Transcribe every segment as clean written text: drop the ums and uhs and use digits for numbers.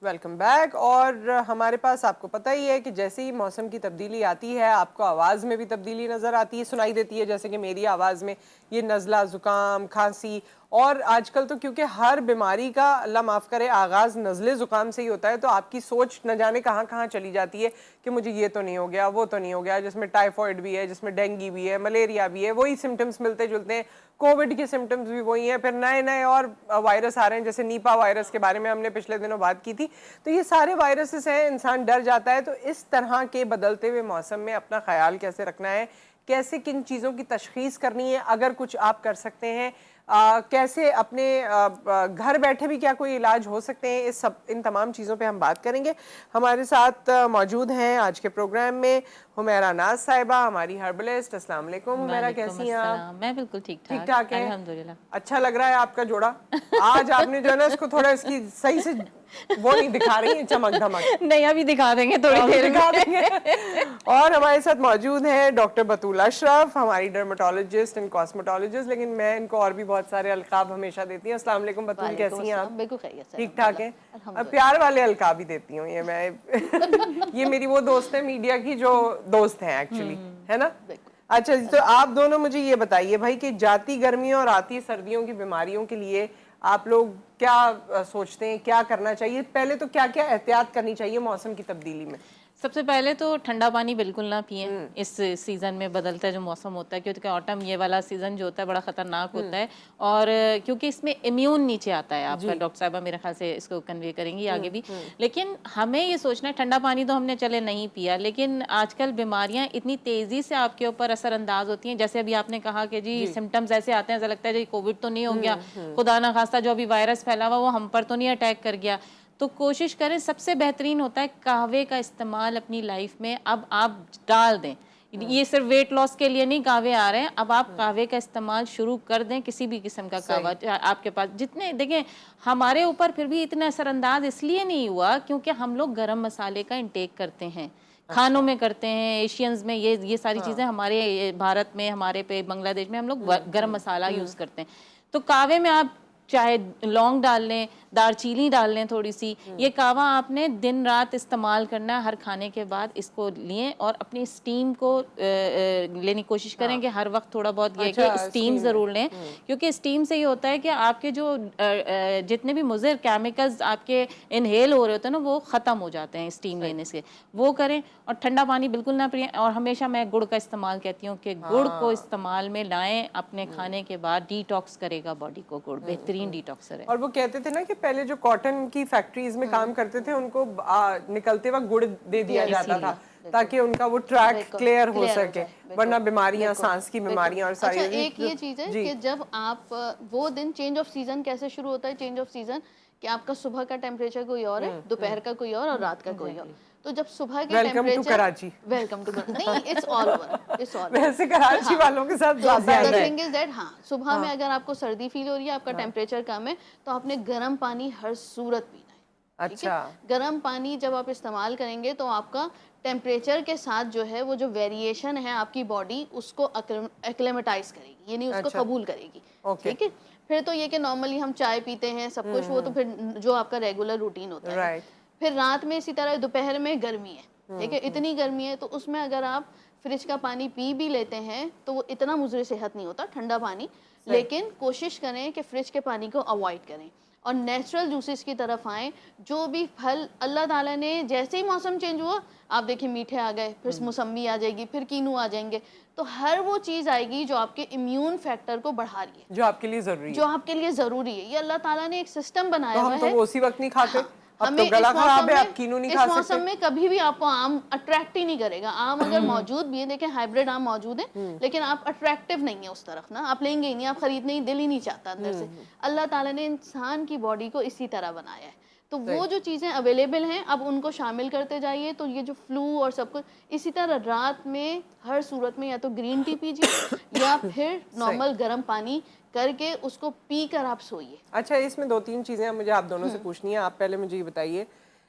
Welcome back. और हमारे पास आपको पता ही है कि जैसे ही मौसम की तब्दीली आती है आपको आवाज़ में भी तब्दीली नज़र आती है, सुनाई देती है। जैसे कि मेरी आवाज़ में ये नज़ला, ज़ुकाम, खांसी, और आजकल तो क्योंकि हर बीमारी का अल्लाह माफ़ करे आगाज़ नज़ले ज़ुकाम से ही होता है, तो आपकी सोच न जाने कहाँ कहाँ चली जाती है कि मुझे ये तो नहीं हो गया, वो तो नहीं हो गया, जिसमें टाइफॉइड भी है, जिसमें डेंगू भी है, मलेरिया भी है, वही सिम्टम्स मिलते जुलते हैं, कोविड के सिम्टम्स भी वही हैं, फिर नए नए और वायरस आ रहे हैं, जैसे नीपा वायरस के बारे में हमने पिछले दिनों बात की थी। तो ये सारे वायरसेस हैं, इंसान डर जाता है। तो इस तरह के बदलते हुए मौसम में अपना ख्याल कैसे रखना है, कैसे किन चीज़ों की तशखीस करनी है, अगर कुछ आप कर सकते हैं, कैसे अपने घर बैठे भी क्या कोई इलाज हो सकते हैं, इस सब इन तमाम चीज़ों पे हम बात करेंगे। हमारे साथ मौजूद हैं आज के प्रोग्राम में हुमैरा नाज साहिबा, हमारी हर्बलिस्ट। अस्सलाम वालेकुम हुमैरा, कैसी हैं आप? मैं बिल्कुल ठीक ठाक है, अल्हम्दुलिल्लाह। अच्छा लग रहा है आपका जोड़ा। आज आपने जो है ना इसको थोड़ा इसकी सही से वो नहीं दिखा रही है, चमक धमक नहीं, अभी दिखा देंगे थोड़ी देर दिखा देंगे। और हमारे साथ मौजूद हैं डॉक्टर बतूल अशरफ, हमारी डर्मेटोलॉजिस्ट एंड कॉस्मेटोलॉजिस्ट, लेकिन मैं इनको और भी बहुत सारे अलकाब हमेशा देती हूँ। अस्सलाम वालेकुम बतूल, कैसी हैं आप? बिल्कुल खैरियत से, ठीक ठाक है। अब प्यार वाले अलकाब ही देती हूँ ये मैं ये मेरी वो दोस्त है मीडिया की जो दोस्त है एक्चुअली, है ना? अच्छा, तो आप दोनों मुझे ये बताइए भाई कि जाती गर्मियों और आती सर्दियों की बीमारियों के लिए आप लोग क्या सोचते हैं, क्या करना चाहिए? पहले तो क्या क्या एहतियात करनी चाहिए मौसम की तब्दीली में? सबसे पहले तो ठंडा पानी बिल्कुल ना पिए इस सीज़न में, बदलता जो मौसम होता है, क्योंकि ऑटम ये वाला सीज़न जो होता है बड़ा ख़तरनाक होता है। और क्योंकि इसमें इम्यून नीचे आता है आपका, डॉक्टर साहबा मेरे ख्याल से इसको कन्वे करेंगी आगे भी। लेकिन हमें ये सोचना है, ठंडा पानी तो हमने चले नहीं पिया, लेकिन आजकल बीमारियां इतनी तेज़ी से आपके ऊपर असरअंदाज होती हैं। जैसे अभी आपने कहा कि जी सिम्टम्स ऐसे आते हैं, ऐसा लगता है जी कोविड तो नहीं हो गया, खुदा ना खास्ता जो अभी वायरस फैला हुआ वो हम पर तो नहीं अटैक कर गया। तो कोशिश करें, सबसे बेहतरीन होता है कहवे का इस्तेमाल अपनी लाइफ में अब आप डाल दें। ये सिर्फ वेट लॉस के लिए नहीं कहवे आ रहे हैं, अब आप कहवे का इस्तेमाल शुरू कर दें, किसी भी किस्म का कहवा आपके पास जितने। देखें, हमारे ऊपर फिर भी इतना असरअंदाज इसलिए नहीं हुआ क्योंकि हम लोग गरम मसाले का इंटेक करते हैं, खानों में करते हैं, एशियंस में ये सारी चीज़ें। हमारे भारत में, हमारे पे बांग्लादेश में हम लोग गरम मसाला यूज़ करते हैं। तो कहवे में आप चाहे लौंग डाल लें, दालचीनी डाल लें थोड़ी सी, ये कहवा आपने दिन रात इस्तेमाल करना है। हर खाने के बाद इसको लिए और अपनी स्टीम को लेने की कोशिश करें कि हर वक्त थोड़ा बहुत ये कि स्टीम ज़रूर लें, क्योंकि स्टीम से ये होता है कि आपके जो जितने भी मुज़र केमिकल्स आपके इनहेल हो रहे होते हैं ना, वो ख़त्म हो जाते हैं स्टीम लेने से। वो करें और ठंडा पानी बिल्कुल ना पिएं। और हमेशा मैं गुड़ का इस्तेमाल कहती हूँ कि गुड़ को इस्तेमाल में लाएं अपने खाने के बाद, डिटॉक्स करेगा बॉडी को गुड़, बेहतरीन डिटॉक्सर है। और वो कहते थे ना कि पहले जो कॉटन की फैक्ट्रीज में काम करते थे उनको निकलते वक्त गुड़ दे दिया जाता था ताकि उनका वो ट्रैक क्लियर हो सके, वरना बीमारियां, सांस की बीमारियां और सारी। अच्छा, एक ये चीज है कि जब आप वो दिन चेंज ऑफ सीजन कैसे शुरू होता है, चेंज ऑफ सीजन कि आपका सुबह का टेम्परेचर कोई और है, दोपहर का कोई और रात का कोई और। तो जब सुबह के टेम्परेचर, कराची, वेलकम टू नहीं, it's all over, it's all वैसे कराची वालों के साथ ज्यादा है। द थिंग इज दैट, हाँ, सुबह में अगर आपको सर्दी फील हो रही है, आपका टेम्परेचर कम है, तो आपने गर्म पानी हर सूरत पीना है। अच्छा, गर्म पानी जब आप इस्तेमाल करेंगे तो आपका टेम्परेचर के साथ जो है वो जो वेरिएशन है आपकी बॉडी उसको एक्लेमेटाइज करेगी, यानी उसको कबूल करेगी। ठीक है, फिर तो ये कि नॉर्मली हम चाय पीते हैं सब कुछ, वो तो फिर जो आपका रेगुलर रूटीन होता है। फिर रात में इसी तरह, दोपहर में गर्मी है, ठीक है, इतनी गर्मी है, तो उसमें अगर आप फ्रिज का पानी पी भी लेते हैं तो वो इतना मुज़र सेहत नहीं होता, ठंडा पानी। लेकिन कोशिश करें कि फ्रिज के पानी को अवॉइड करें और नेचुरल जूसेस की तरफ आएँ। जो भी फल अल्लाह ताला ने, जैसे ही मौसम चेंज हुआ आप देखिए मीठे आ गए, फिर मौसम्मी आ जाएगी, फिर कीनू आ जाएंगे, तो हर वो चीज़ आएगी जो आपके इम्यून फैक्टर को बढ़ा रही है, जो आपके लिए ज़रूरी है, जो आपके लिए ज़रूरी है। ये अल्लाह ताला ने एक सिस्टम बनाया हुआ है। तो उसी वक्त नहीं खाते। हमें तो गला खराब है, आप कीनू नहीं खा सकते। इस मौसम में कभी भी आपको आम अट्रैक्ट ही नहीं करेगा। आम अगर मौजूद भी है, देखें हाइब्रिड आम मौजूद है, लेकिन आप अट्रैक्टिव नहीं है उस तरफ ना, आप लेंगे ही नहीं, आप खरीदने ही दिल ही नहीं चाहता अंदर से। अल्लाह ताला ने इंसान की बॉडी को इसी तरह बनाया है, तो वो जो चीज़ें अवेलेबल हैं अब उनको शामिल करते जाइए। तो ये जो फ्लू और सब कुछ, इसी तरह रात में हर सूरत में या तो ग्रीन टी पीजिए या फिर नॉर्मल गर्म पानी करके उसको पी कर आप सोइए। अच्छा, इसमें दो तीन चीज़ें मुझे आप दोनों से पूछनी है। आप पहले मुझे ये बताइए,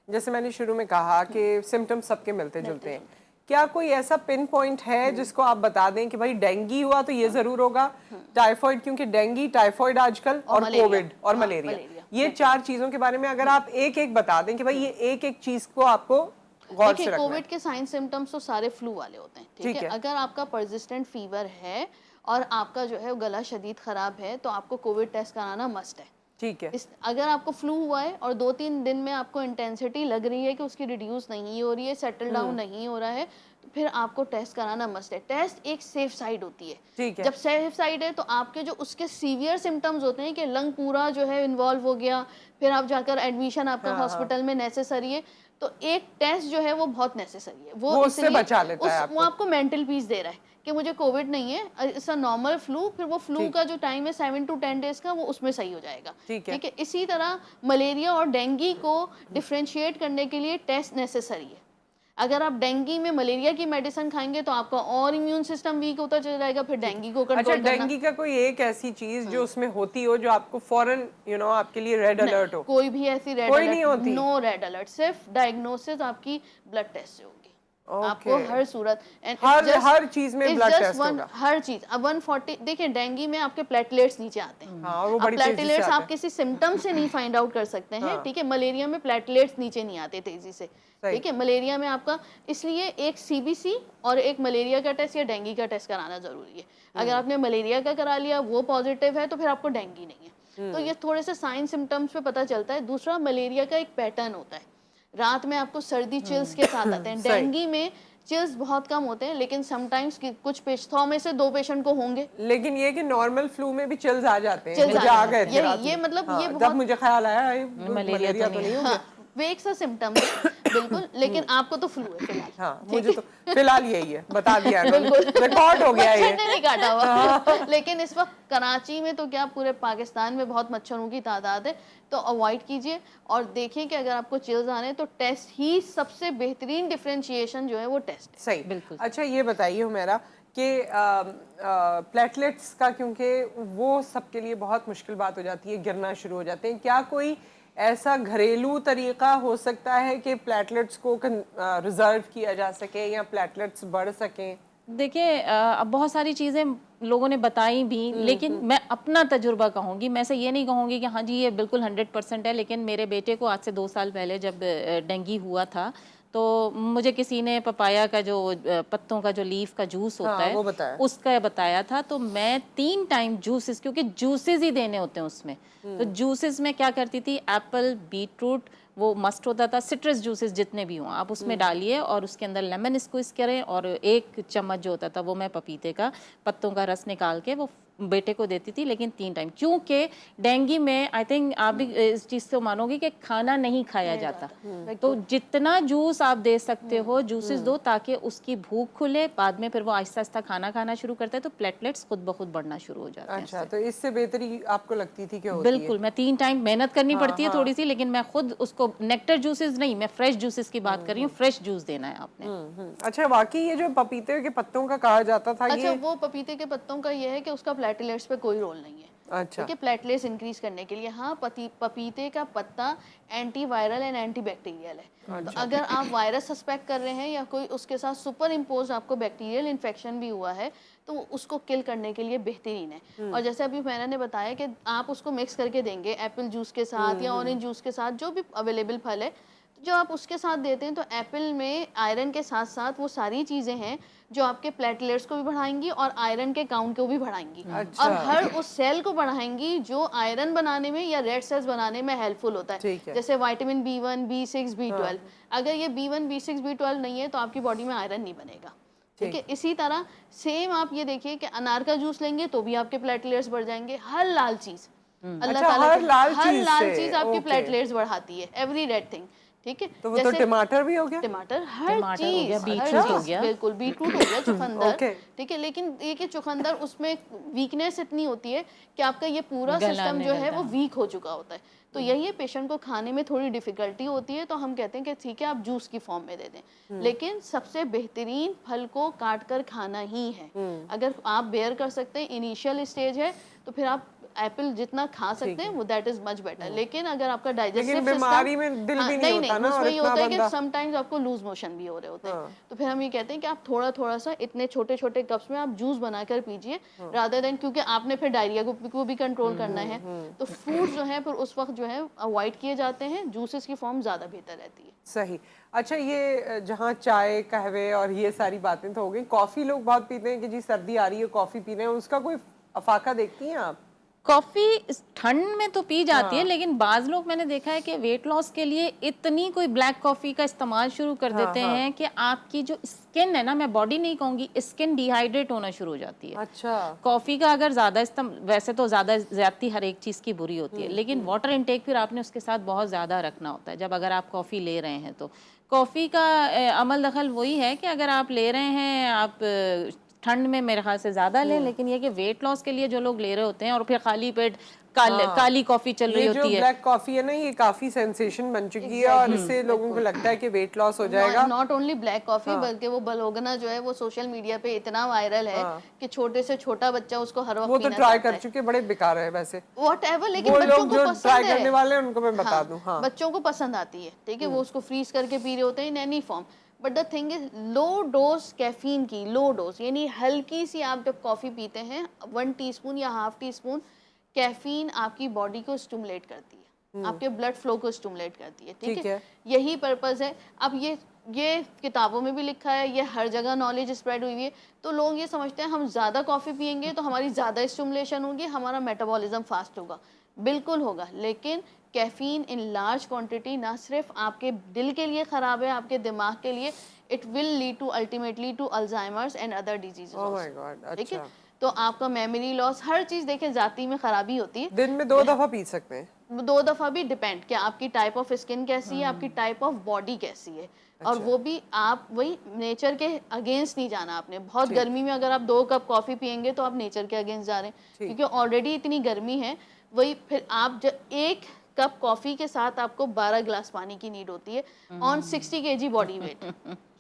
जैसे मैंने शुरू में कहा कि सिम्टम्स सबके मिलते जुलते हैं, क्या कोई ऐसा पिन पॉइंट है जिसको आप बता दें कि भाई डेंगू हुआ तो ये ज़रूर होगा, टाइफॉइड, क्योंकि डेंगू, टाइफॉइड आजकल, और कोविड और मलेरिया, ये 4 चीजों के बारे में अगर आप एक एक बता दें कि भाई ये एक एक चीज को आपको गौर से देखिए, रखना है। कोविड के साइन सिम्टम्स तो सारे फ्लू वाले होते हैं, ठीक है। अगर आपका परसिस्टेंट फीवर है और आपका जो है गला शदीद खराब है तो आपको कोविड टेस्ट कराना मस्ट है, ठीक है। अगर आपको फ्लू हुआ है और 2-3 दिन में आपको इंटेंसिटी लग रही है कि उसकी रिड्यूस नहीं हो रही है, सेटल डाउन नहीं हो रहा है, तो फिर आपको टेस्ट कराना मस्ट है। टेस्ट एक सेफ साइड होती है, ठीक है। जब सेफ साइड है तो आपके जो उसके सीवियर सिम्टम्स होते हैं कि लंग पूरा जो है इन्वॉल्व हो गया, फिर आप जाकर एडमिशन आपका हॉस्पिटल में नेसेसरी है, तो एक टेस्ट जो है वो बहुत नेसेसरी है। वो उससे बचा लेता है वो आपको मेंटल पीस दे रहा है कि मुझे कोविड नहीं है, इट्स अ नॉर्मल फ्लू, फिर वो फ्लू का जो टाइम है 7 to 10 डेज का, वो उसमें सही हो जाएगा, ठीक है। इसी तरह मलेरिया और डेंगू को डिफरेंशिएट करने के लिए टेस्ट नेसेसरी है। अगर आप डेंगू में मलेरिया की मेडिसिन खाएंगे तो आपका और इम्यून सिस्टम वीक होता चला जाएगा, फिर डेंगू को कंट्रोल करना। डेंगू का कोई एक ऐसी चीज जो उसमें होती हो जो आपको फौरन आपके लिए रेड अलर्ट हो? कोई भी ऐसी रेड अलर्ट नहीं होती, नो रेड अलर्ट, सिर्फ डायग्नोसिस आपकी ब्लड टेस्ट से होगी। आपको हर सूरत हर चीज में ब्लड टेस्ट होगा, हर चीज। अब 140 देखिए, डेंगू में आपके प्लेटलेट्स नीचे आते हैं। अब प्लेटलेट्स आप किसी सिम्टम से नहीं फाइंड आउट कर सकते हैं, ठीक है। मलेरिया में प्लेटलेट्स नीचे नहीं आते तेजी से, ठीक है। मलेरिया में आपका इसलिए एक सीबीसी और एक मलेरिया का टेस्ट या डेंगू का टेस्ट कराना जरूरी है। अगर आपने मलेरिया का करा लिया, वो पॉजिटिव है, तो फिर आपको डेंगू नहीं है। तो ये थोड़े से साइन सिम्टम्स पे पता चलता है। दूसरा, मलेरिया का एक पैटर्न होता है, रात में आपको सर्दी चिल्स के साथ आते हैं। डेंगू में चिल्स बहुत कम होते हैं, लेकिन समटाइम्स कुछ 100 में से 2 पेशेंट को होंगे। लेकिन ये कि नॉर्मल फ्लू में भी चिल्स आ जाते हैं, मुझे आ गए थे रात में। ये मतलब ये जब मुझे ख्याल आया मलेरिया तो नहीं होगा, वो एक सा सिम्टम है बिल्कुल, लेकिन आपको तो फ्लू है फिलहाल। हाँ, मुझे तो फिलहाल यही है, बता दिया रिकॉर्ड हो गया ये, नहीं काटा हुआ। लेकिन इस वक्त कराची में तो क्या, पूरे पाकिस्तान में बहुत मच्छरों की तादाद है, तो अवॉइड कीजिए और देखिए कि अगर आपको चिल्स आ रहे हैं तो टेस्ट ही सबसे बेहतरीन डिफरेंशिएशन जो है वो टेस्ट है। सही, बिल्कुल। अच्छा ये बताइए मेरा कि प्लेटलेट्स का, क्योंकि वो सबके लिए बहुत मुश्किल बात हो जाती है, गिरना शुरू हो जाते हैं, क्या कोई ऐसा घरेलू तरीका हो सकता है कि प्लेटलेट्स को रिजर्व किया जा सके या प्लेटलेट्स बढ़ सकें? देखिए, अब बहुत सारी चीज़ें लोगों ने बताई भी, लेकिन मैं अपना तजुर्बा कहूँगी। मैं से ये नहीं कहूँगी कि हाँ जी ये बिल्कुल 100% है, लेकिन मेरे बेटे को आज से 2 साल पहले जब डेंगू हुआ था तो मुझे किसी ने पपाया का जो पत्तों का जो लीफ का जूस होता है, उसका बताया था। तो मैं 3 टाइम जूसेस, क्योंकि जूसेस ही देने होते हैं उसमें, तो जूसेस में क्या करती थी, एप्पल, बीटरूट, वो मस्ट होता था, सिट्रस जूसेस जितने भी हों आप उसमें डालिए और उसके अंदर लेमन स्क्वीज करें, और 1 चम्मच जो होता था वो मैं पपीते का पत्तों का रस निकाल के वो बेटे को देती थी, लेकिन 3 टाइम। क्योंकि डेंगू में आई थिंक आप भी इस चीज़ को मानोगे कि खाना नहीं खाया जाता, तो जितना जूस आप दे सकते हो जूसेस दो, ताकि उसकी भूख खुले, बाद में फिर वो आहिस्ता आहिस्ता खाना खाना शुरू करता है, तो प्लेटलेट्स खुद ब खुद बढ़ना शुरू हो जाते हैं। अच्छा, तो इससे बेहतरी आपको लगती थी कि होती है? बिल्कुल, मैं 3 टाइम मेहनत करनी पड़ती है थोड़ी सी, लेकिन मैं खुद उसको नेक्टर जूसेस नहीं, मैं फ्रेश जूसेस की बात कर रही हूँ, फ्रेश जूस देना है आपने। अच्छा, वाकई ये जो पपीते के पत्तों का कहा जाता था, अच्छा, वो पपीते के पत्तों का ये है कि उसका प्लेटलेट्स पे कोई रोल नहीं है। अच्छा, ठीक है, प्लेटलेट्स इंक्रीज करने के लिए हाँ, पपीते का पत्ता एंटीवायरल एंड एंटीबैक्टीरियल है। तो अगर आप वायरस सस्पेक्ट कर रहे हैं या कोई उसके साथ सुपर इम्पोज आपको बैक्टीरियल इन्फेक्शन भी हुआ है, तो उसको किल करने के लिए बेहतरीन है। और जैसे अभी मैंने बताया कि आप उसको मिक्स करके देंगे एप्पल जूस के साथ या ऑरेंज जूस के साथ, जो भी अवेलेबल फल है जो आप उसके साथ देते हैं, तो एप्पल में आयरन के साथ साथ वो सारी चीज़ें हैं जो आपके प्लेटलेट्स को भी बढ़ाएंगी और आयरन के काउंट को भी बढ़ाएंगी। अच्छा। और हर उस सेल को बढ़ाएंगी जो आयरन बनाने में या रेड सेल्स बनाने में हेल्पफुल होता है, जैसे विटामिन B1, B6, B12। अगर ये B1, B6, B12 नहीं है तो आपकी बॉडी में आयरन नहीं बनेगा, ठीक है। इसी तरह सेम आप ये देखिए कि अनार का जूस लेंगे तो भी आपके प्लेटलेट्स बढ़ जाएंगे। हर लाल चीज़, अल्लाह ताला हर लाल चीज़ आपके प्लेटलेट्स बढ़ाती है, एवरी रेड थिंग, ठीक है। तो वो तो टमाटर भी हो गया, टमाटर हर चीज, बीटरूट हो गया, बिल्कुल बीटरूट हो गया, चुकंदर, ठीक है। लेकिन ये कि चुकंदर उसमें वीकनेस इतनी होती है कि आपका ये पूरा सिस्टम जो है वो वीक हो चुका होता है, तो यही है पेशेंट को खाने में थोड़ी डिफिकल्टी होती है, तो हम कहते हैं कि ठीक है आप जूस की फॉर्म में दे दें, लेकिन सबसे बेहतरीन फल को काट कर खाना ही है। अगर आप बेयर कर सकते हैं, इनिशियल स्टेज है, तो फिर आप एप्पल जितना खा सकते हैं वो दैट इज मच बेटर। लेकिन अगर आपका डाइजेस्टिव लेकिन बीमारी में दिल भी नहीं होता ना, और उसमें ये इतना होता है कि बंदा समटाइम्स आपको लूज मोशन भी हो रहे होते हैं, तो फिर हम ये कहते हैं कि आप थोड़ा थोड़ा सा इतने छोटे छोटे कप्स में आप जूस बनाकर पीजिए रादर देन, क्योंकि आपने फिर डायरिया को भी कंट्रोल करना है, तो फ्रूट जो है फिर उस वक्त जो है अवॉइड किए जाते हैं, जूसेस की फॉर्म ज़्यादा बेहतर रहती है। सही। अच्छा, ये जहाँ चाय कहवे और ये सारी बातें तो हो गई, कॉफ़ी लोग बहुत पीते हैं कि जी सर्दी आ रही है कॉफ़ी पी रहे हैं, उसका कोई अफाका देखती हैं आप? कॉफी ठंड में तो पी जाती है, लेकिन बाज लोग मैंने देखा है कि वेट लॉस के लिए इतनी कोई ब्लैक कॉफी का इस्तेमाल शुरू कर देते हैं कि आपकी जो स्किन है ना, मैं बॉडी नहीं कहूंगी, स्किन डिहाइड्रेट होना शुरू हो जाती है। अच्छा। कॉफी का अगर ज्यादा वैसे तो ज्यादती हर एक चीज की बुरी होती है, लेकिन वाटर इनटेक फिर आपने उसके साथ बहुत ज्यादा रखना होता है जब अगर आप कॉफी ले रहे हैं। तो कॉफी का अमल दखल वही है कि अगर आप ले रहे हैं, आप ठंड में मेरे ख्याल से ज्यादा लें, लेकिन ये कि वेट लॉस के लिए जो लोग ले रहे होते हैं और फिर खाली पेट काली कॉफी चल रही होती है, ये जो ब्लैक कॉफी है ना, ये काफी सेंसेशन बन चुकी है और इससे लोगों को लगता है कि वेट लॉस हो जाएगा। नॉट ओनली ब्लैक कॉफी, बल्कि वो बलोगना जो है वो सोशल मीडिया पे इतना वायरल है कि छोटे से छोटा बच्चा उसको हर वक्त वो तो ट्राई कर चुके, बड़े बेकार है वैसे व्हाटएवर, लेकिन वो बच्चों लोग को जो पसंद ट्राई है। करने वाले हैं उनको मैं बता दूं। हाँ, बच्चों को पसंद आती है, ठीक है, वो उसको फ्रीज करके पी रहे होते हैं in any form. But the thing is low dose caffeine की, लो डोज यानी हल्की सी आप जब कॉफी पीते हैं 1 टीस्पून या हाफ टी स्पून कैफीन आपकी बॉडी को स्टिमुलेट करती है, आपके ब्लड फ्लो को स्टिमुलेट करती है, ठीक है। यही पर्पस है। अब ये किताबों में भी लिखा है, ये हर जगह नॉलेज स्प्रेड हुई है, तो लोग ये समझते हैं हम ज़्यादा कॉफ़ी पियेंगे तो हमारी ज़्यादा स्टिमुलेशन होगी, हमारा मेटाबॉलिज्म फास्ट होगा। बिल्कुल होगा, लेकिन कैफीन इन लार्ज क्वांटिटी ना सिर्फ आपके दिल के लिए ख़राब है, आपके दिमाग के लिए, it will lead to ultimately to Alzheimer's and other diseases. Oh my God. ठीक है, अच्छा, तो आपका मेमोरी लॉस, हर चीज़ देखिए जाती में ख़राबी होती है। दिन में 2 दफा पी सकते हैं? 2 दफ़ा भी डिपेंड कि आपकी टाइप ऑफ स्किन कैसी है, आपकी टाइप ऑफ बॉडी कैसी है, और वो भी आप वही नेचर के अगेंस्ट नहीं जाना आपने। बहुत गर्मी में अगर आप 2 कप कॉफ़ी पियेंगे तो आप नेचर के अगेंस्ट जा रहे हैं, क्योंकि ऑलरेडी इतनी गर्मी है। वही फिर आप एक कप कॉफ़ी के साथ आपको 12 गिलास पानी की नीड होती है on 60 KG body weight.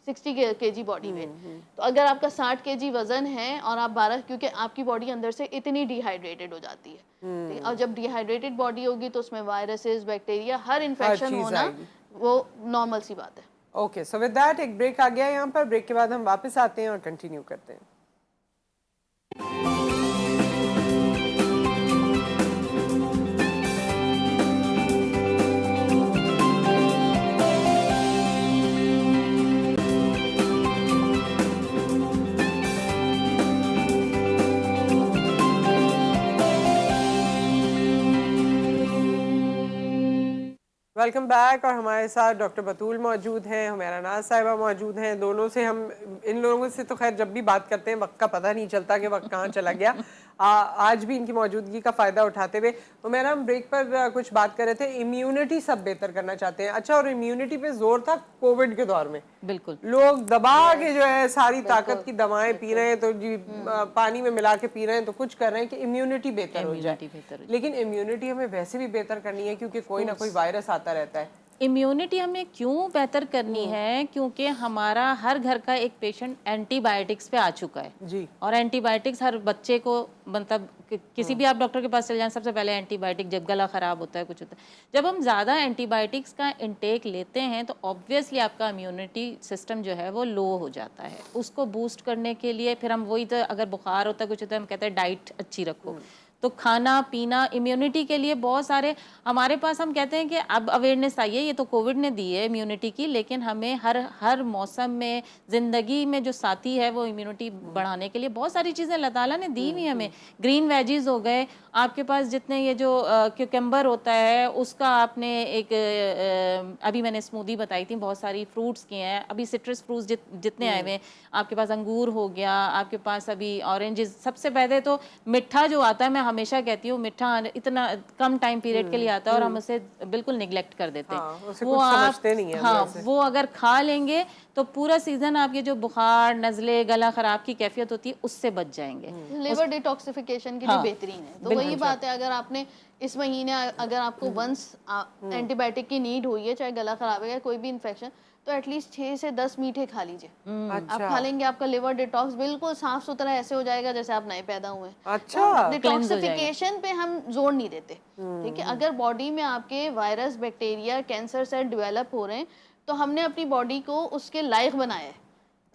60 KG body weight, तो अगर आपका 60 केजी वजन है और आप 12, क्योंकि आपकी बॉडी अंदर से इतनी डिहाइड्रेटेड हो जाती है, ठीक है? और जब डिहाइड्रेटेड बॉडी होगी तो उसमें वायरसेस, बैक्टीरिया, हर इन्फेक्शन होना वो नॉर्मल सी बात है। ओके, सो विद दैट एक ब्रेक आ गया यहाँ पर। ब्रेक के बाद हम वापस आते हैं और कंटिन्यू करते हैं। Welcome back. और हमारे साथ डॉक्टर बतूल मौजूद हैं, हुमैरा नाज साहिबा मौजूद हैं। दोनों से हम, इन लोगों से तो खैर जब भी बात करते हैं वक्त का पता नहीं चलता कि वक्त कहाँ चला गया। आज भी इनकी मौजूदगी का फ़ायदा उठाते हुए हुमैरा, हम ब्रेक पर कुछ बात कर रहे थे, इम्यूनिटी सब बेहतर करना चाहते हैं। अच्छा, और इम्यूनिटी पे जोर था कोविड के दौर में, बिल्कुल लोग दबा के जो है सारी ताकत की दवाएं पी रहे हैं, तो जी पानी में मिला के पी रहे हैं, तो कुछ कर रहे हैं कि इम्यूनिटी बेहतर हो जाए। लेकिन इम्यूनिटी हमें वैसे भी बेहतर करनी है क्योंकि कोई ना कोई वायरस आता रहता है। इम्यूनिटी हमें क्यों बेहतर करनी है? क्योंकि हमारा हर घर का एक पेशेंट एंटीबायोटिक्स पे आ चुका है जी, और एंटीबायोटिक्स हर बच्चे को, मतलब किसी भी आप डॉक्टर के पास चले जाएं, सबसे पहले एंटीबायोटिक, जब गला खराब होता है, कुछ होता है। जब हम ज़्यादा एंटीबायोटिक्स का इंटेक लेते हैं तो ऑब्वियसली आपका इम्यूनिटी सिस्टम जो है वो लो हो जाता है। उसको बूस्ट करने के लिए फिर हम वही, तो अगर बुखार होता है, कुछ होता है, हम कहते हैं डाइट अच्छी रखो। तो खाना पीना इम्यूनिटी के लिए बहुत सारे हमारे पास, हम कहते हैं कि अब अवेयरनेस आई है, ये तो कोविड ने दी है इम्यूनिटी की, लेकिन हमें हर मौसम में, ज़िंदगी में जो साथी है वो इम्यूनिटी बढ़ाने के लिए बहुत सारी चीज़ें अल्लाह ताला ने दी हुई हमें। ग्रीन वेजीज हो गए आपके पास, जितने ये जो क्यूकम्बर होता है उसका आपने एक अभी मैंने स्मूदी बताई थी, बहुत सारी फ्रूट्स की हैं, अभी सिट्रस फ्रूट्स जितने आए हुए हैं आपके पास, अंगूर हो गया आपके पास, अभी ऑरेंजेस। सबसे पहले तो मिठा जो आता है, मैं हमेशा कहती हूँ मिठा इतना कम टाइम पीरियड के लिए आता है और हम उसे बिल्कुल निगलेक्ट कर देते हैं। वो कुछ आप समझते नहीं है। हाँ, वो अगर खा लेंगे तो पूरा सीजन आपके जो बुखार, नजले, गला खराब की कैफियत होती है उससे बच जाएंगे। लिवर डिटॉक्सिफिकेशन के लिए बेहतरीन है। तो वही बात है, अगर आपने इस महीने अगर आपको वंस एंटीबायोटिक की नीड हुई है, चाहे गला खराब है या कोई भी इन्फेक्शन, तो तो एटलीस्ट 6 से 10 मीठे खा लीजिए। आप अच्छा खा लेंगे, आपका लिवर डिटॉक्स बिल्कुल साफ सुथरा ऐसे हो जाएगा जैसे आप नए पैदा हुए। अच्छा डिटॉक्सिफिकेशन पे हम जोर नहीं देते, ठीक है। अगर बॉडी में आपके virus, bacteria, cancer cell develop हो रहे हैं तो हमने अपनी बॉडी को उसके लायक बनाया है।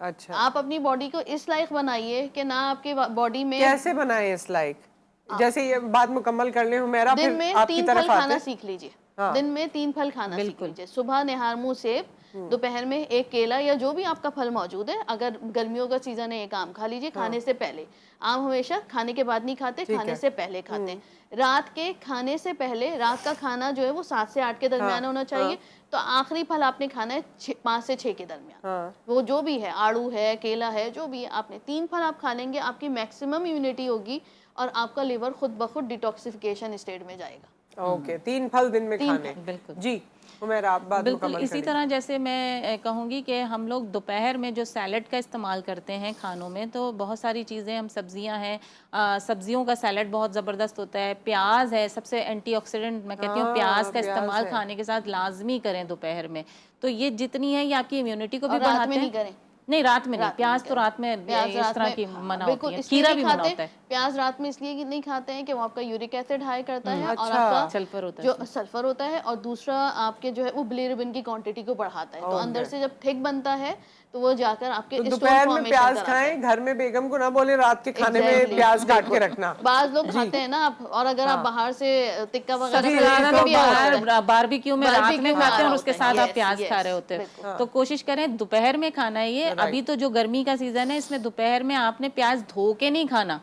अच्छा, आप अपनी बॉडी को इस लायक बनाइए कि ना आपके बॉडी में कैसे बनाए इस लाइक? जैसे ये बात मुकम्मल कर ले हुमेरा, दिन फिर में आपकी 3 फल तरफ खाना आते। सीख लीजिए। हाँ। दिन में 3 फल खाना सीख लीजिए। सुबह निहार मुंह सेब, दोपहर में एक केला या जो भी आपका फल मौजूद है। अगर गर्मियों का सीजन है एक आम खा लीजिए खाने से पहले। आम हमेशा खाने के बाद नहीं खाते, खाने से पहले खाते हैं। रात के खाने से पहले, रात का खाना जो है वो 7 से 8 के दरमियान होना चाहिए। तो आखिरी फल आपने खाना है 5 से 6 के दरमियान। वो जो भी है, आड़ू है, केला है, जो भी है, आपने 3 फल आप खा लेंगे, आपकी मैक्सिमम इम्यूनिटी होगी और आपका लिवर खुद ब खुद डिटॉक्सिफिकेशन स्टेट में जाएगा। ओके, 3 फल दिन में खाने। बिल्कुल जी हुमेरा, आप बात बिल्कुल मुकम्मल इसी करिए। तरह जैसे मैं कहूँगी कि हम लोग दोपहर में जो सैलड का इस्तेमाल करते हैं खानों में, तो बहुत सारी चीज़ें, हम सब्जियां हैं, सब्जियों का सैलड बहुत ज़बरदस्त होता है। प्याज है, सबसे एंटीऑक्सीडेंट मैं कहती हूँ, प्याज का इस्तेमाल खाने के साथ लाजमी करें दोपहर में। तो ये जितनी है ये आपकी इम्यूनिटी को भी बढ़ाते हैं। नहीं, रात में नहीं, प्याज तो रात में इस तरह की मना होती है, खीरा भी मना होता है। प्याज रात में इसलिए नहीं खाते हैं कि वो आपका यूरिक एसिड हाई करता है और आपका सल्फर होता है, जो सल्फर होता है, और दूसरा आपके जो है वो बिलिरुबिन की क्वांटिटी को बढ़ाता है। तो अंदर से जब थिक बनता है तो वो जाकर आपके तो दोपहर में प्याज खाएं, घर में बेगम को ना बोले रात के खाने में प्याज काट के रखना। बाज लोग खाते हैं ना आप, और अगर आप बाहर से टिक्का वगैरह बारबेक्यू में रात में खाते हैं और उसके साथ आप प्याज खा रहे होते हैं, तो कोशिश करें दोपहर में खाना है ये। अभी तो जो गर्मी का सीजन है, इसमें दोपहर में आपने प्याज धो के नहीं खाना।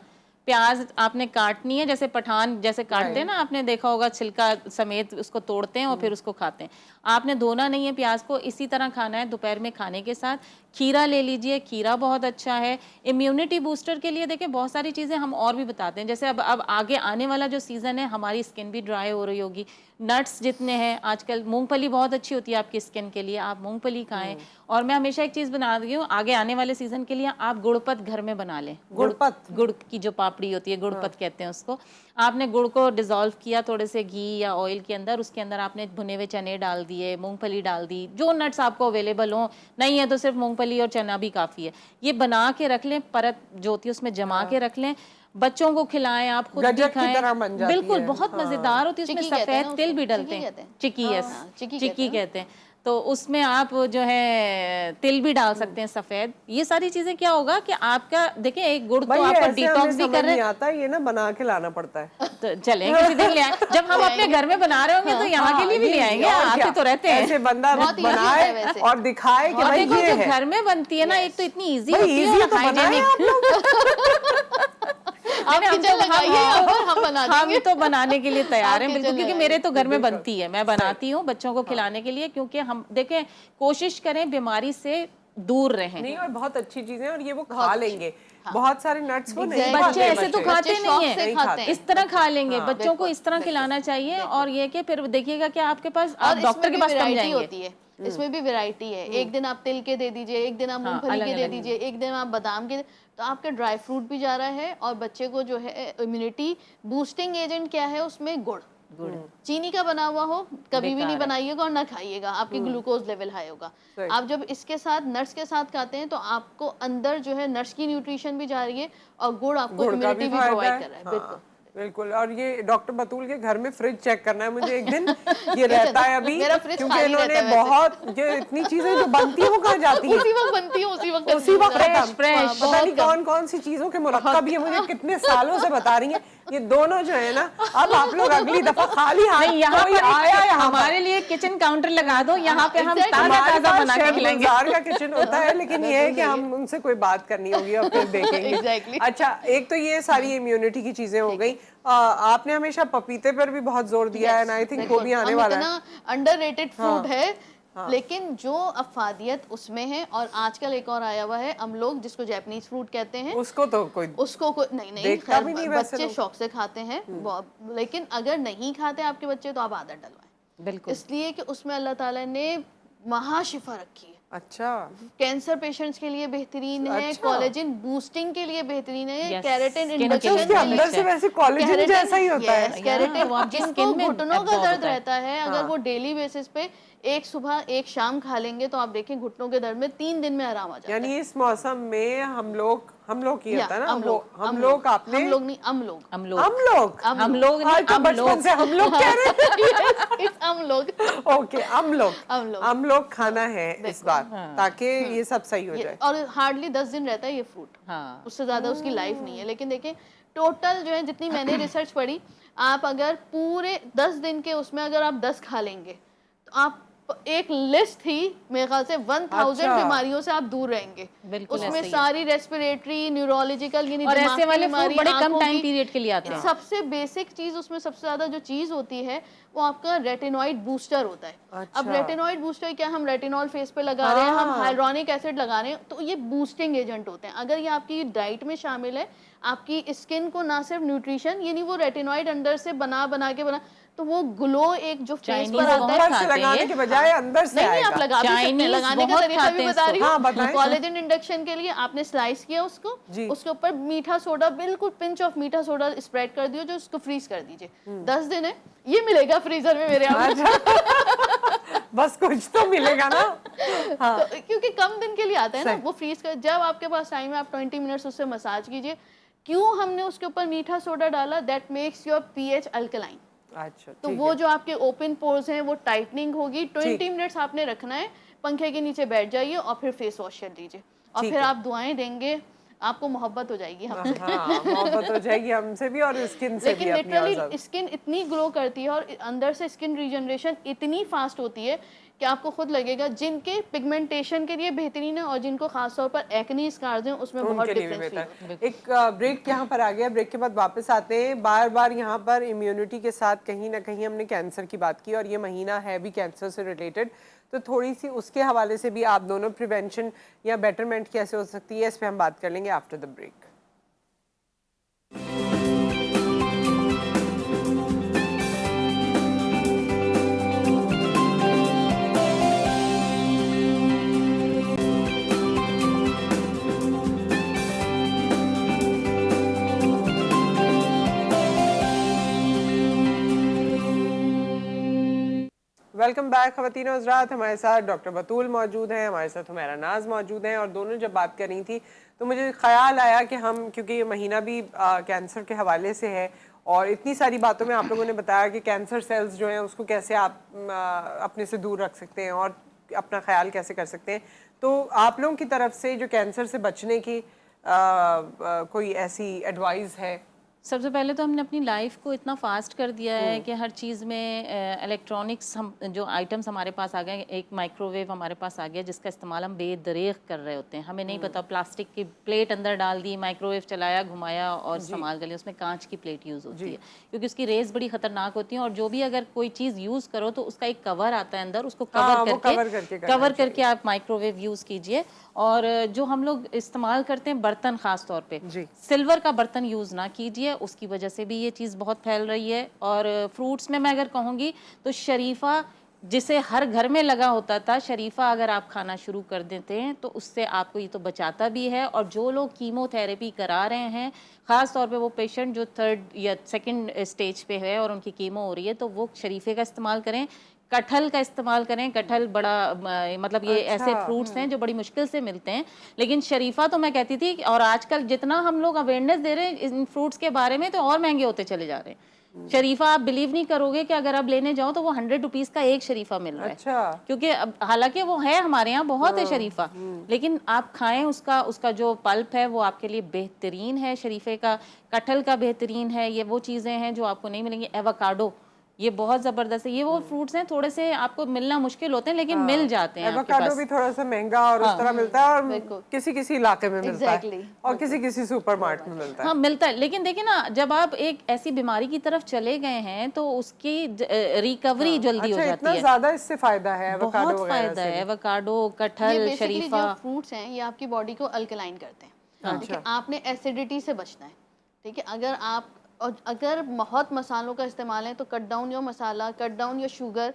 प्याज आपने काटनी है, जैसे पठान जैसे काटते हैं ना, आपने देखा होगा, छिलका समेत उसको तोड़ते हैं और फिर उसको खाते हैं। आपने धोना नहीं है प्याज को, इसी तरह खाना है दोपहर में खाने के साथ। खीरा ले लीजिए, खीरा बहुत अच्छा है इम्यूनिटी बूस्टर के लिए। देखिए बहुत सारी चीज़ें हम और भी बताते हैं, जैसे अब आगे आने वाला जो सीज़न है, हमारी स्किन भी ड्राई हो रही होगी। नट्स जितने हैं आजकल, मूंगफली बहुत अच्छी होती है आपकी स्किन के लिए, आप मूंगफली खाएं। और मैं हमेशा एक चीज़ बना रही हूँ, आगे आने वाले सीजन के लिए आप गुड़पत घर में बना लें। गुड़ की जो पापड़ी होती है, गुड़पत कहते हैं उसको। आपने गुड़ को डिजोल्व किया थोड़े से घी या ऑयल के अंदर, उसके अंदर आपने भुने हुए चने डाल दिए, मूंगफली डाल दी, जो नट्स आपको अवेलेबल हो, नहीं है तो सिर्फ मूंगफली और चना भी काफ़ी है। ये बना के रख लें, परत जो होती है उसमें जमा के रख लें, बच्चों को खिलाएं, आप खुद भी खाएं। बिल्कुल बहुत मजेदार होती है, उसमें सफेद तिल भी डलते हैं, चिक्की, यस चिक्की कहते हैं। तो उसमें आप जो है तिल भी डाल सकते हैं सफेद। ये सारी चीजें क्या होगा कि आपका, देखिए एक गुड़ तो आपको डिटॉक्स भी कर रहे हैं। आता है ये ना, बना के लाना पड़ता है। तो चलें किसी दिन ले आए, जब हम अपने घर में बना रहे होंगे तो यहाँ के लिए भी ले आएंगे। आते तो रहते हैं, ऐसे बंदा बनाए और दिखाए कि भाई ये है। घर में बनती है ना, एक तो इतनी इजी होती है, हाइजीनिक। हम तो बनाने के लिए तैयार हैं बिल्कुल, क्योंकि मेरे तो घर में बनती है, मैं बनाती हूँ बच्चों को खिलाने के लिए। क्योंकि हम देखें, कोशिश करें बीमारी से दूर रहें। नहीं, और बहुत अच्छी चीजें, और ये वो खा लेंगे। बहुत सारे नट्स वो नहीं बच्चे ऐसे तो खाते नहीं है, इस तरह खा लेंगे। बच्चों को इस तरह खिलाना चाहिए। और ये कि फिर देखिएगा कि आपके पास, आप डॉक्टर के पास कम जाएंगे। इसमें भी वैरायटी है, एक दिन आप तिल के दे दीजिए, एक दिन आप मूंगफली के दे दीजिए, एक दिन आप बादाम के, तो आपके ड्राई फ्रूट भी जा रहा है। और बच्चे को जो है इम्यूनिटी बूस्टिंग एजेंट क्या है उसमें, गुड़ चीनी का बना हुआ हो कभी भी नहीं बनाइएगा और ना खाइएगा, आपकी ग्लूकोज लेवल हाई होगा। आप जब इसके साथ नट्स के साथ खाते हैं तो आपको अंदर जो है नट्स की न्यूट्रिशन भी जा रही है और गुड़ आपको इम्यूनिटी भी प्रोवाइड कर रहा है। बिल्कुल बिल्कुल। और ये डॉक्टर बतूल के घर में फ्रिज चेक करना है मुझे एक दिन, ये रहता है अभी, क्योंकि इन्होंने बहुत जो इतनी चीजें जो बनती है वो कहाँ जाती है, उसी वक्त बनती है, उसी वक्त फ्रेश। पता नहीं कौन कौन सी चीजों के मुरक्कब ये मुझे कितने सालों से बता रही हैं। ये दोनों जो है ना, अब आप लोग अगली दफा खाली हाथ यहाँ पर आया है, हमारे लिए किचन काउंटर लगा दो, यहाँ पे हम ताजा बना के खिलाएंगे। का किचन होता है, लेकिन ये है कि हम उनसे कोई बात करनी होगी और फिर देखेंगे। अच्छा, एक तो ये सारी इम्यूनिटी की चीजें हो गई। आपने हमेशा पपीते पर भी बहुत जोर दिया है, आई थिंक वो भी आने वाला है। अंडररेटेड फ्रूट है, लेकिन जो अफादियत उसमें है। और आजकल एक और आया हुआ है अमलोग, जिसको जापानीज फ्रूट कहते हैं, उसको तो कोई नहीं खैर बच्चे शौक से खाते हैं। लेकिन अगर नहीं खाते आपके बच्चे तो आप आदत डलवाएं, बिल्कुल, इसलिए कि उसमें अल्लाह ताला ने महाशिफा रखी है। अच्छा, कैंसर पेशेंट्स के लिए बेहतरीन है, अच्छा। कोलेजन बूस्टिंग के लिए बेहतरीन है, Yes, केराटिन skin इंडक्शन के अच्छा, उसके अंदर से वैसे कोलेजन जैसा ही होता है। केराटिन वो आपकी जिनको skin में घुटनों का absorb दर्द होता है। रहता है, अगर हाँ। वो डेली बेसिस पे एक सुबह एक शाम खा लेंगे तो आप देखें घुटनों के दर्द में 3 दिन में आराम आ जाता है। यानी इस मौसम में हम लोग ही या होता है ना, हम वो लोग हम लोग आपने हम लोग नहीं हम लोग हम लोग हम लोग हम लोग नहीं, आज तो हम बचपन लोग से हम लोग कह रहे हैं। It's हम लोग ओके, हम हम लोग लोग खाना है इस बिल्कुल। बार, हाँ। ताकि ये सब सही हो ये जाए। और हार्डली 10 दिन रहता है ये फ्रूट, हाँ। उससे ज्यादा उसकी लाइफ नहीं है। लेकिन देखिए टोटल जो है, जितनी मैंने रिसर्च पढ़ी, आप अगर पूरे 10 दिन के उसमें अगर आप 10 खा लेंगे तो आप एक लिस्ट थी मेरे ख्याल से 1000 अच्छा। बीमारियों से आप दूर रहेंगे। बिल्कुल उसमें ऐसे ही है। सारी रेस्पिरेटरी, न्यूरोलॉजिकल, यानी और दिमाग ऐसे की वाले फ्रूट बीमारी, बड़े कम आंखों टाइम की, पीरियड के लिए आते हैं। सबसे बेसिक चीज उसमें सबसे ज्यादा जो चीज होती है वो आपका रेटिनॉइड बूस्टर होता है। अच्छा। अब रेटिनॉइड बूस्टर क्या, हम रेटिनॉल फेस पे लगा रहे हैं, हम हाँ। हाइड्रोनिक एसिड लगा रहे हैं, तो ये बूस्टिंग एजेंट होते हैं। अगर ये आपकी डाइट में शामिल है, आपकी स्किन को ना सिर्फ न्यूट्रिशन, यानी वो रेटिनॉइड अंदर से बना के तो वो ग्लो एक जो फेस Chinese पर आता बहुत है, ऊपर से खाते हैं लगाने ये। के बजाय अंदर से नहीं नहीं, आप आएगा। लगा भी सकते हैं, Chinese लगाने का बहुत तरीका खाते भी हैं बता रही इसको। हाँ, हूँ। बताएं। कोलेजन इंडक्शन के लिए आपने स्लाइस किया उसको, जी। उसके ऊपर मीठा सोडा, बिल्कुल पिंच ऑफ मीठा सोडा स्प्रेड कर दियो, जो उसको फ्रीज कर दीजिए। 10 दिन है, ये मिलेगा फ्रीजर में मेरे यहाँ पे। बस कुछ तो मिलेगा ना। हाँ। तो क्योंकि कम दिन के लिए आता है ना, सही। वो फ्रीज कर, जब आपके पास टाइम है आप 20 मिनट्स उससे मसाज कीजिए। क्यों हमने उसके ऊपर मीठा सोडा डाला? That makes your pH alkaline. अच्छा, तो ठीक वो है। जो आपके ओपन पोर्स हैं वो टाइटनिंग होगी। 20 ठीक। मिनट्स आपने रखना है, पंखे के नीचे बैठ जाइए और फिर फेस वॉश कर लीजिए, और ठीक फिर है। आप दुआएं देंगे, आपको मोहब्बत हो जाएगी हमसे। हाँ, मोहब्बत हो जाएगी हमसे भी और स्किन से भी लेकिन अपनी और ज्यादा। लिटरली स्किन इतनी ग्लो करती है और अंदर से स्किन रीजनरेशन इतनी फास्ट होती है कि आपको खुद लगेगा, जिनके पिगमेंटेशन के लिए बेहतरीन है और जिनको खासतौर पर एक्ने स्कार्स हैं उसमें बहुत उनके लिए भी डिफरेंस फील बेहतर। होता है। एक ब्रेक यहाँ पर आ गया, ब्रेक के बाद वापस आते हैं। बार बार यहाँ पर इम्यूनिटी के साथ कहीं ना कहीं हमने कैंसर की बात की और ये महीना है भी कैंसर से रिलेटेड, तो थोड़ी सी उसके हवाले से भी आप दोनों प्रिवेंशन या बेटरमेंट कैसे हो सकती है, इस पर हम बात कर लेंगे after the break. Welcome back खवातीन और हज़रात। हमारे साथ डॉक्टर बतूल मौजूद हैं, हमारे साथ हुमैरा नाज मौजूद हैं, और दोनों जब बात कर रही थी तो मुझे ख्याल आया कि हम, क्योंकि ये महीना भी कैंसर के हवाले से है और इतनी सारी बातों में आप लोगों ने बताया कि कैंसर सेल्स जो हैं उसको कैसे आप अपने से दूर रख सकते हैं और अपना ख्याल कैसे कर सकते हैं, तो आप लोगों की तरफ से जो कैंसर से बचने की कोई ऐसी एडवाइस है? सबसे पहले तो हमने अपनी लाइफ को इतना फास्ट कर दिया है कि हर चीज़ में इलेक्ट्रॉनिक्स, हम जो आइटम्स हमारे पास आ गए, एक माइक्रोवेव हमारे पास आ गया जिसका इस्तेमाल हम बेदरेग कर रहे होते हैं, हमें नहीं पता। प्लास्टिक की प्लेट अंदर डाल दी, माइक्रोवेव चलाया, घुमाया और इस्तेमाल कर लिया। उसमें कांच की प्लेट यूज़ होती है क्योंकि उसकी रेज बड़ी ख़तरनाक होती है, और जो भी अगर कोई चीज़ यूज़ करो तो उसका एक कवर आता है अंदर, उसको कवर करके आप माइक्रोवेव यूज़ कीजिए। और जो हम लोग इस्तेमाल करते हैं बर्तन, ख़ास तौर पे सिल्वर का बर्तन यूज़ ना कीजिए, उसकी वजह से भी ये चीज़ बहुत फैल रही है। और फ्रूट्स में मैं अगर कहूँगी तो शरीफा, जिसे हर घर में लगा होता था, शरीफा अगर आप खाना शुरू कर देते हैं तो उससे आपको ये तो बचाता भी है। और जो लोग कीमोथेरेपी करा रहे हैं, ख़ास तौर पे वो पेशेंट जो 3rd या 2nd स्टेज पे है और उनकी कीमो हो रही है, तो वो शरीफे का इस्तेमाल करें, कटहल का इस्तेमाल करें। कटहल बड़ा मतलब ये ऐसे फ्रूट्स हैं जो बड़ी मुश्किल से मिलते हैं, लेकिन शरीफा तो मैं कहती थी। और आजकल जितना हम लोग अवेयरनेस दे रहे हैं इन फ्रूट्स के बारे में, तो और महंगे होते चले जा रहे हैं। शरीफा आप बिलीव नहीं करोगे कि अगर आप लेने जाओ तो वो 100 रुपीज़ का एक शरीफा मिल रहा है। अच्छा। क्योंकि अब हालांकि वो है हमारे यहाँ बहुत है शरीफा, लेकिन आप खाएं, उसका जो पल्प है वो आपके लिए बेहतरीन है शरीफे का। कटहल का बेहतरीन है। ये वो चीज़ें हैं जो आपको नहीं मिलेंगी। एवोकाडो, ये बहुत ज़बरदस्त है। ये वो फ्रूट्स हैं, थोड़े से आपको मिलना मुश्किल होते हैं, लेकिन मिल जाते हैं आपके एवोकाडो पास। भी थोड़ा सा महंगा और उस तरह मिलता है, और किसी किसी इलाके में मिलता है और किसी किसी सुपरमार्केट में मिलता है। हाँ, मिलता है। लेकिन देखिए ना, जब आप एक ऐसी बीमारी की तरफ चले गए हैं तो उसकी रिकवरी जल्दी हो जाती इतना है। ज्यादा इससे फायदा है एवोकाडो बहुत वगैरह फायदा से है। भी। एवोकाडो, ये कटहल, बेसिकली शरीफा। जो फ्रूट्स हैं ये आपकी बॉडी को अल्कलाइन करते हैं। ठीक है, आपने एसिडिटी से बचना है। ठीक है, अगर आप अगर बहुत मसालों का इस्तेमाल है तो cut down your masala, cut down your sugar.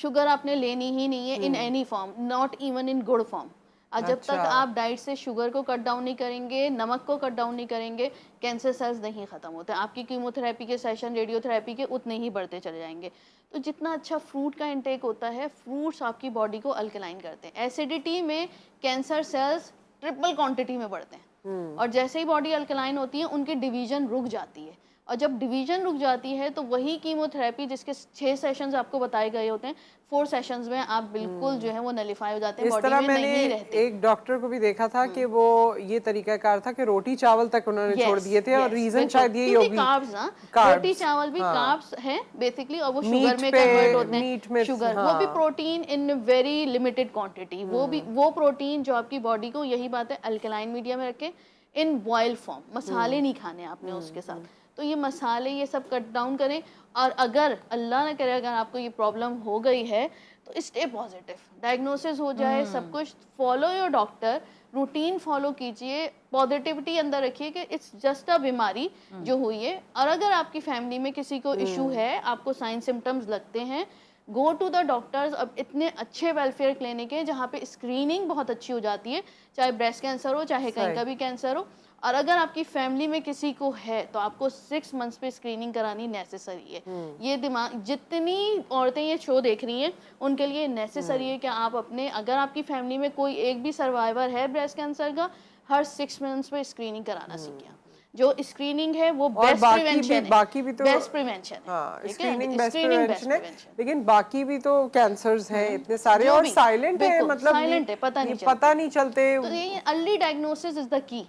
Sugar आपने लेनी ही नहीं है in any form, not even in good form. और जब तक आप डाइट से शुगर को कट डाउन नहीं करेंगे, नमक को कट डाउन नहीं करेंगे, कैंसर सेल्स नहीं ख़त्म होते। आपकी कीमोथेरेपी के सेशन, रेडियोथेरेपी के उतने ही बढ़ते चले जाएंगे। तो जितना अच्छा फ्रूट का इंटेक होता है, फ्रूट्स आपकी बॉडी को अल्कलाइन करते हैं। एसिडिटी में कैंसर सेल्स ट्रिपल क्वांटिटी में बढ़ते हैं, और जैसे ही बॉडी अल्कलाइन होती है उनकी डिवीजन रुक जाती है, और जब डिवीजन रुक जाती है तो वही कीमोथेरेपी जिसके 6 सेशंस आपको बताए गए होते हैं, 4 सेशंस में आप बिल्कुल जो है वो नलिफाई हो जाते हैं, बॉडी में नहीं रहते। एक डॉक्टर को भी देखा था कि वो ये तरीकाकार था कि रोटी चावल तक उन्होंने छोड़ दिए थे, और रीजन शायद ये होगी कार्ब्स ना, रोटी चावल भी कार्ब्स हैं बेसिकली, और वो शुगर में कन्वर्ट होते हैं, शुगर वो भी protein in very limited quantity, वो प्रोटीन जो आपकी बॉडी को, यही बात है, अल्कलाइन मीडिया में रखे, इन बॉयल फॉर्म, मसाले नहीं खाने आपने उसके साथ। तो ये मसाले ये सब कट डाउन करें, और अगर अल्लाह ना करे अगर आपको ये प्रॉब्लम हो गई है तो स्टे पॉजिटिव, डायग्नोसिस हो जाए, सब कुछ, follow your doctor, routine follow कीजिए, पॉजिटिविटी अंदर रखिए कि इट्स जस्ट अ बीमारी जो हुई है। और अगर आपकी फैमिली में किसी को इशू है, आपको साइन सिम्टम्स लगते हैं, गो टू द डॉक्टर्स। अब इतने अच्छे वेलफेयर क्लिनिक है जहाँ पे स्क्रीनिंग बहुत अच्छी हो जाती है, चाहे ब्रेस्ट कैंसर हो, चाहे कहीं का भी कैंसर हो। और अगर आपकी फैमिली में किसी को है तो आपको 6 मंथ्स पे स्क्रीनिंग करानी नेसेसरी है। ये दिमाग, जितनी औरतें ये शो देख रही हैं उनके लिए नेसेसरी है कि आप अपने, अगर आपकी फैमिली में कोई एक भी सर्वाइवर है ब्रेस्ट कैंसर का, हर 6 मंथ्स पे स्क्रीनिंग कराना सीखिए। जो स्क्रीनिंग है वो बेस्ट प्रिवेंशन है, बाकी भी तो बेस्ट प्रिवेंशन है। हाँ, स्क्रीनिंग बेस्ट प्रिवेंशन है, लेकिन बाकी भी तो कैंसर्स हैं इतने सारे, और साइलेंट है, मतलब साइलेंट है, पता नहीं चलते। तो ये early diagnosis is the key.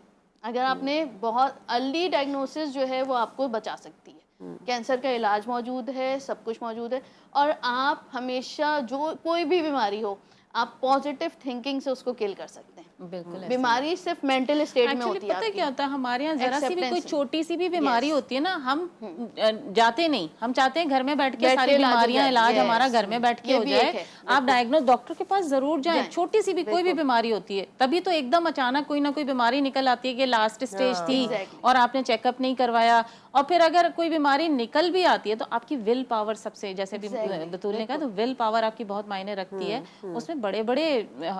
अगर आपने बहुत अर्ली डायग्नोसिस जो है वो आपको बचा सकती है। कैंसर का इलाज मौजूद है, सब कुछ मौजूद है, और आप हमेशा जो कोई भी बीमारी हो, आप पॉजिटिव थिंकिंग से उसको किल कर सकते हैं। बिल्कुल, बीमारी सिर्फ मेंटल स्टेट में होती है। पता है क्या होता है, हमारे यहाँ जरा सी भी कोई छोटी सी भी बीमारी होती है ना, हम जाते नहीं, हम चाहते हैं घर में बैठ के सारी बीमारियां इलाज हमारा घर में बैठ के हो जाए। आप डायग्नोस डॉक्टर के पास जरूर जाएं, छोटी सी भी कोई भी बीमारी होती है, तभी तो एकदम अचानक कोई ना कोई बीमारी निकल आती है कि लास्ट स्टेज थी और आपने चेकअप नहीं करवाया। और फिर अगर कोई बीमारी निकल भी आती है तो आपकी विल पावर सबसे, जैसे भी बतूल ने कहा, तो विल पावर आपकी बहुत मायने रखती है। उसमें बड़े बड़े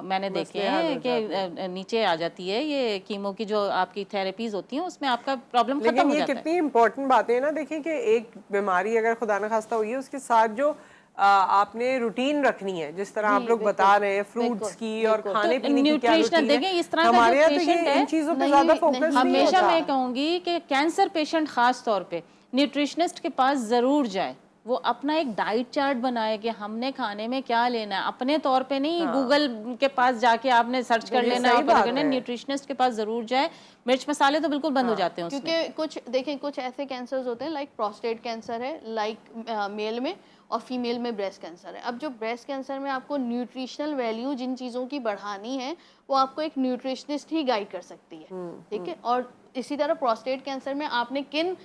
मैंने देखे हैं कि नीचे आ जाती है ये कीमो की जो आपकी थेरेपीज होती हैं, उसमें आपका प्रॉब्लम खत्म हो जाता है। लेकिन ये कितनी इंपॉर्टेंट बातें हैं ना, देखिए कि एक बीमारी अगर खुदा न खास्ता हुई है, उसके साथ जो आपने रूटीन रखनी है, जिस तरह आप लोग बता रहे हैं फ्रूट्स की और खाने पीने की क्या रूटीन है, देखिए इस तरह हमारे का यहाँ जो तो ये इन चीजों पे ज्यादा फोकस नहीं होता। हमेशा मैं कहूंगी कि कैंसर पेशेंट खास तौर पे न्यूट्रिशनिस्ट के पास जरूर जाए, वो अपना एक डाइट चार्ट बनाए कि हमने खाने में क्या लेना है, अपने तौर पे नहीं गूगल के पास जाके आपने सर्च कर लेना और पता करना। न्यूट्रिशनिस्ट के पास जरूर जाए। मिर्च मसाले तो बिल्कुल बंद हो जाते हैं उसमें, क्योंकि कुछ देखें, कुछ ऐसे कैंसर्स होते हैं, लाइक प्रोस्टेट कैंसर है, लाइक मेल में, और फीमेल में ब्रेस्ट कैंसर है। अब जो ब्रेस्ट कैंसर में आपको न्यूट्रिशनल वैल्यू जिन चीज़ों की बढ़ानी है वो आपको एक न्यूट्रिशनिस्ट ही गाइड कर सकती है, ठीक है। और इसी तरह प्रोस्टेट कैंसर में आपने किन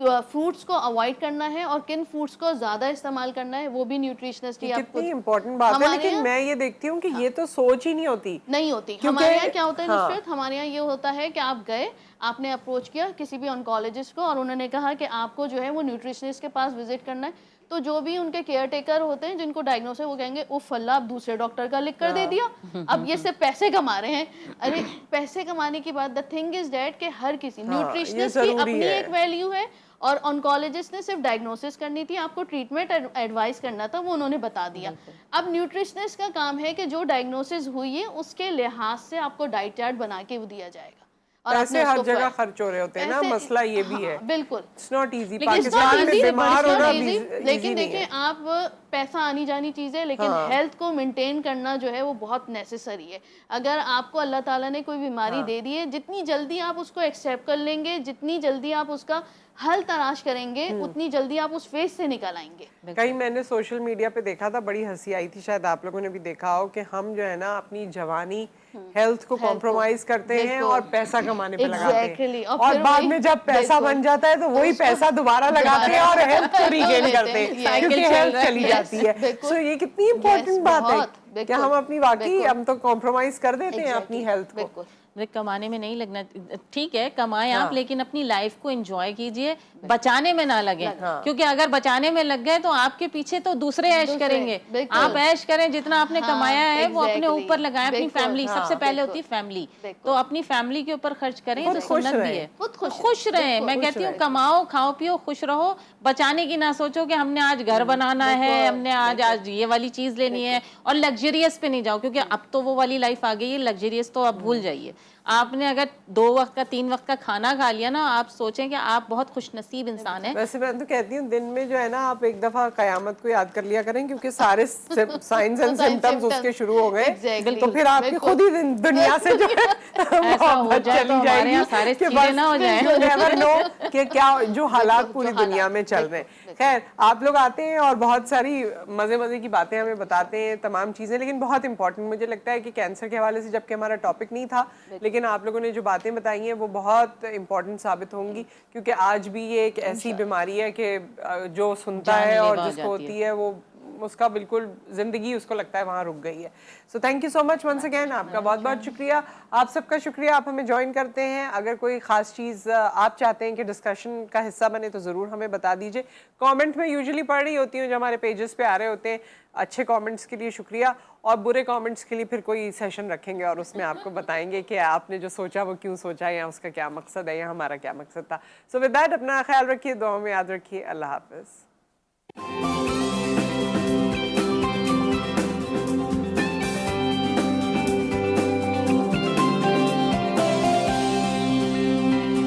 फ्रूट्स को अवॉइड करना है और किन फ्रूट्स को ज्यादा इस्तेमाल करना है, वो भी न्यूट्रिशनिस्ट ही आपको। कितनी इंपॉर्टेंट बात है, लेकिन मैं ये देखती हूँ कि ये तो सोच ही नहीं होती। हमारे यहाँ क्या होता है नुसरत, हमारे यहाँ ये होता है कि आप गए, आपने अप्रोच किया किसी भी ऑन्कोलॉजिस्ट को और उन्होंने कहा कि आपको जो है वो न्यूट्रिशनिस्ट के पास विजिट करना है, तो जो भी उनके केयर टेकर होते हैं जिनको डायग्नोस है वो कहेंगे उफ अल्लाह, आप दूसरे डॉक्टर का लिख कर दे दिया, अब ये सिर्फ पैसे कमा रहे हैं। अरे पैसे कमाने की बात, द थिंग इज दैट कि हर किसी न्यूट्रिशनिस्ट की अपनी एक वैल्यू है, और ऑन्कोलॉजिस्ट ने सिर्फ डायग्नोसिस करनी थी, आपको ट्रीटमेंट एडवाइस करना था, वो उन्होंने बता दिया। अब न्यूट्रिशनिस्ट का काम है कि जो डायग्नोसिस हुई है उसके लिहाज से आपको डाइट चार्ट बना के दिया जाएगा। और पैसे हर जगह खर्च हो रहे होते हैं ना, मसला ये भी है। बिल्कुल, इट्स नॉट इजी, पाकिस्तान में बीमार होना लेकिन देखिए आप पैसा आनी जानी चीज़ है, लेकिन हेल्थ को मेंटेन करना जो है वो बहुत नेसेसरी है। अगर आपको अल्लाह ताला ने कोई बीमारी दे दी है, जितनी जल्दी आप उसको एक्सेप्ट कर लेंगे, जितनी जल्दी आप उसका हल तलाश करेंगे, उतनी जल्दी आप उस फेज से निकल आएंगे। कहीं मैंने सोशल मीडिया पे देखा था, बड़ी हंसी आई थी, शायद आप लोगों ने भी देखा हो, कि हम जो है ना अपनी जवानी हेल्थ को कॉम्प्रोमाइज करते हैं और पैसा कमाने पे लगाते हैं, और बाद में जब पैसा बन जाता है तो वही पैसा दोबारा लगाते हैं और हेल्थ को रीगेन करते हैं, क्योंकि हेल्थ चली जाती है। सो ये कितनी इंपॉर्टेंट बात है कि हम अपनी वाकई हम तो कॉम्प्रोमाइज कर देते हैं अपनी हेल्थ को। मुझे कमाने में नहीं लगना, ठीक है कमाएं आप, लेकिन अपनी लाइफ को एंजॉय कीजिए, बचाने में ना लगे, क्योंकि अगर बचाने में लग गए तो आपके पीछे तो दूसरे ऐश करेंगे। आप ऐश करें, जितना आपने कमाया है वो अपने ऊपर लगाएं, अपनी फैमिली सबसे पहले होती है फैमिली, तो अपनी फैमिली के ऊपर खर्च करें, तो सुन्नत भी है। खुश रहें, मैं कहती हूँ कमाओ खाओ पियो खुश रहो, बचाने की ना सोचो कि हमने आज घर बनाना है, हमने आज ये वाली चीज लेनी है, और लग्जरियस पे नहीं जाओ, क्योंकि अब तो वो वाली लाइफ आ गई है, लग्जरियस तो अब भूल जाइए। आपने अगर 2 वक्त का 3 वक्त का खाना खा लिया ना, आप सोचें कि आप बहुत खुशनसीब इंसान हैं। वैसे मैं तो कहती हूँ दिन में जो है ना, आप एक दफा कयामत को याद कर लिया करें, क्योंकि सारे साइंस एंड सिम्टम्स उसके शुरू हो गए, तो फिर आपकी खुद ही दुनिया से जो है ऐसा हो जाए तो हमारे यहाँ सारे चीजें ना हो जाए, नेवर नो कि क्या जो हालात पूरी दुनिया में चल रहे हैं। खैर, आप लोग आते हैं और बहुत सारी मजे मजे की बातें हमें बताते हैं, तमाम चीजें, लेकिन बहुत इंपॉर्टेंट मुझे लगता है कि कैंसर के हवाले से, जबकि हमारा टॉपिक नहीं था, लेकिन आप लोगों ने जो बातें बताई हैं वो बहुत इंपॉर्टेंट साबित होंगी, क्योंकि आज भी ये एक ऐसी बीमारी है कि जो सुनता है और जिसको होती है वो उसका बिल्कुल जिंदगी उसको लगता है वहां रुक गई है। So thank you so much once again, आपका बहुत बहुत शुक्रिया, आप सबका शुक्रिया, आप हमें ज्वाइन करते हैं। अगर कोई खास चीज़ आप चाहते हैं कि डिस्कशन का हिस्सा बने तो ज़रूर हमें बता दीजिए। कमेंट में यूजुअली पढ़ रही होती हूँ जो हमारे पेजेस पे आ रहे होते हैं, अच्छे कमेंट्स के लिए शुक्रिया, और बुरे कमेंट्स के लिए फिर कोई सेशन रखेंगे और उसमें आपको बताएंगे कि आपने जो सोचा वो क्यों सोचा, या उसका क्या मकसद है, या हमारा क्या मकसद था। सो विद दैट अपना ख्याल रखिए, दुआ में याद रखिए, अल्लाह हाफिज़।